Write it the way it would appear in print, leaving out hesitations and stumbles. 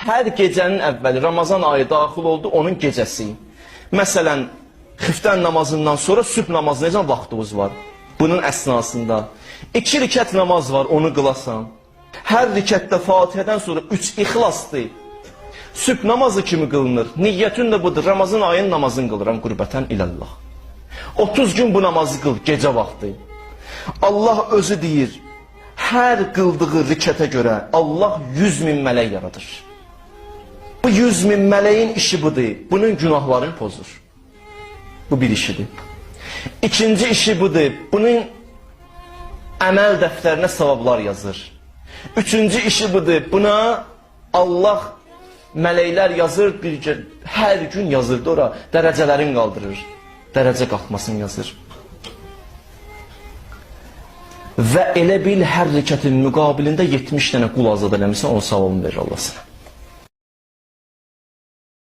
Hər gecənin əvvəli Ramazan ayı daxil oldu, onun gecəsi. Məsələn, xiftən namazından sonra sübh namazı necə vaxtımız var? Bunun əsnasında 2 rükət namaz var, onu qılasan. Hər rükətdə Fatihədən sonra 3 ixlasdır. Sübh namazı kimi qılınır. Niyyətin də budur. Ramazan ayının namazını qılıram qürbətən iləllah. 30 gün bu namazı qıl, gecə vaxtı. Allah özü deyir, hər qıldığı rükətə görə Allah 100 min mələk yaradır. Bu 100 min mələyin işi budur. Bunun günahlarını pozur. Bu bir işidir. İkinci işi budur. Bunun əməl dəftərinə savablar yazır. Üçüncü işi budur. Buna Allah mələklər yazır, hər gün yazırdı ora. Dərəcələrin qaldırır. Dərəcə qalxmasını yazır. Və elə bil hər rükətin müqabilində 70 dənə qul azad eləmişsən, onun savabını verir Allah sana.